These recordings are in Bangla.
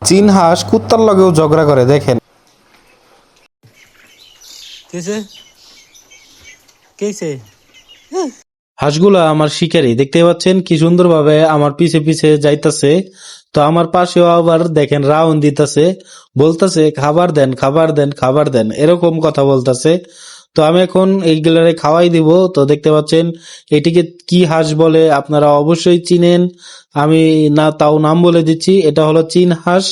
চীন হাঁস কুত্তার লগেও ঝগড়া করে দেখেন। হাঁসগুলা আমার শিকারী, দেখতে পাচ্ছেন কি সুন্দরভাবে আমার পিছে পিছে যাইতাছে। তো আমার পাশেও আবার দেখেন রাউন্ড দিতেছে, বলতেছে খাবার দেন খাবার দেন খাবার দেন, এরকম কথা বলতেছে। তো আমি এখন এইগুলারে খাওয়াই দিব। তো দেখতে পাচ্ছেন এটিকে কি হাঁস বলে আপনারা অবশ্যই চিনেন, আমি না তাও নাম বলে দিচ্ছি, এটা হলো চীন হাঁস।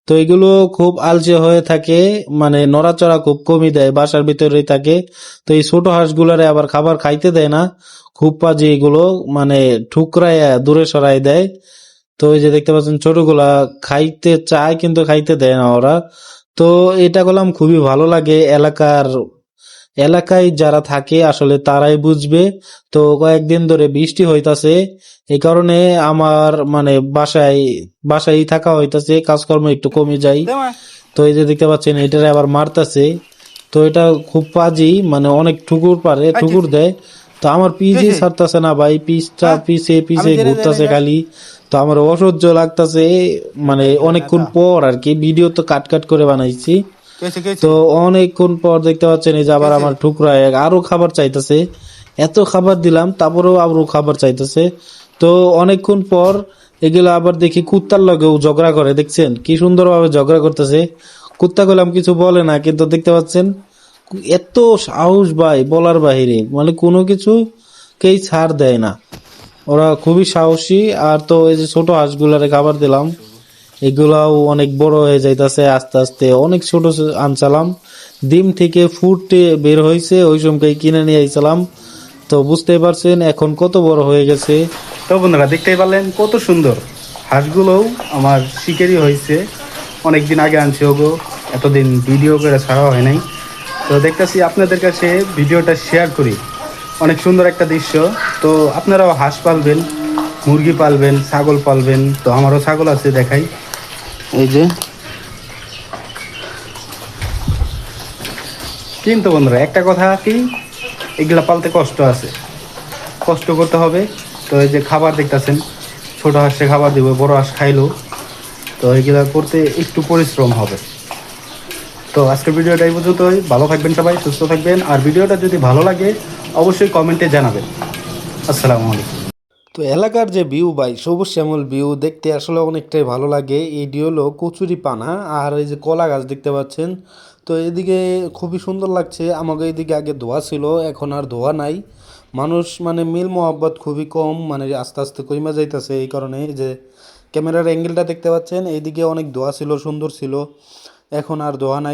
তো এগুলো খুব আলসে হয়ে থাকে, মানে নড়াচড়া খুব কমই দেয়, বাসার ভিতরেই থাকে। তো এই ছোট হাঁসগুলারে আবার খাবার খাইতে দেয় না, খুব পাজি এগুলো, মানে ঠুকরাইয়া দূরে সরাই দেয়। তো এই যে দেখতে পাচ্ছেন ছোটগুলা খাইতে চায় কিন্তু খাইতে দেয় না ওরা। তো এটা করলাম খুবই ভালো লাগে, এলাকায় যারা থাকে আসলে তারাই বুঝবে। তো কয়েকদিন ধরে বৃষ্টি হইতাছে, এই কারণে আমার মানে বাসায় থাকা হইতাছে, কাজকর্ম একটু কমে যায়। তো এই যে দেখতে পাচ্ছেন এটারে আবার মারতাছে। তো এটা খুব পাজি, মানে অনেক ঠুকুর দেয়। তো আমার পিছে ছাড়তাছে না ভাই, পিছে পিছে ঘুরতাছে খালি। তো আমার অসহ্য লাগতাছে, মানে অনেকক্ষণ পর আর কি, ভিডিও তো কাট কাট করে বানাইছি। তো অনেকক্ষণ পর দেখতে পাচ্ছেন এই যে আবার আমার ঠুকরায় আরো খাবার চাইতেছে, এত খাবার দিলাম তারপরেও আরো খাবার চাইতেছে। তো অনেকক্ষণ পর এগুলো আবার দেখি কুত্তার লগেও ঝগড়া করে, দেখছেন কি সুন্দরভাবে ঝগড়া করতেছে। কুত্তা গেলাম কিছু বলে না, কিন্তু দেখতে পাচ্ছেন এত সাহস ভাই বলার বাহিরে, মানে কোনো কিছু কেই ছাড় দেয় না, ওরা খুবই সাহসী। আর তো এই যে ছোট হাঁসগুলারে খাবার দিলাম, এগুলাও অনেক বড় হয়ে যাইতাছে আস্তে আস্তে, অনেক ছোট আনছিলাম, ডিম থেকে ফুটে বের হয়েছে ওই সময় কিনে নিয়ে আইছিলাম। তো বুঝতেই পারছেন এখন কত বড় হয়ে গেছে। তো বন্ধুরা দেখতেই পারলেন কত সুন্দর হাঁসগুলোও আমার শিকারি হয়েছে। অনেকদিন আগে আনছি ওগো, এতদিন ভিডিও করে ছাড়া হয় নাই। তো দেখতেছি আপনাদের কাছে ভিডিওটা শেয়ার করি, অনেক সুন্দর একটা দৃশ্য। তো আপনারাও হাঁস পালবেন, মুরগি পালবেন, ছাগল পালবেন। তো আমারও ছাগল আছে, দেখাই, এই যে। কিন্তু বন্ধুরা একটা কথা কি, এগুলা পালতে কষ্ট আছে, কষ্ট করতে হবে। তো এই যে খাবার দেখতেছেন, ছোট হাঁসে খাবার দিব, বড় হাঁস খাইলো। তো এগুলা করতে একটু পরিশ্রম হবে। তো আজকের ভিডিওটা এই পর্যন্তই, ভালো থাকবেন সবাই, সুস্থ থাকবেন। আর ভিডিওটা যদি ভালো লাগে অবশ্যই কমেন্টে জানাবেন। আসসালামু আলাইকুম। তো এলাকার যে ভিউ ভাই, সবুজ শ্যামল ভিউ দেখতে আসলে অনেকটাই ভালো লাগে। এটি হলো কচুরি পানা, আর এই যে কলা গাছ দেখতে পাচ্ছেন। তো এদিকে খুবই সুন্দর লাগছে। আমাকে এদিকে আগে ধোয়া ছিল, এখন আর ধোয়া নাই। মানুষ মানে মিল মোহাব্বত খুবই কম, মানে আস্তে আস্তে কইমা যাইতেছে। এই কারণে এই যে ক্যামেরার অ্যাঙ্গেলটা দেখতে পাচ্ছেন, এইদিকে অনেক ধোয়া ছিল, সুন্দর ছিল, এখন আর ধোয়া নাই।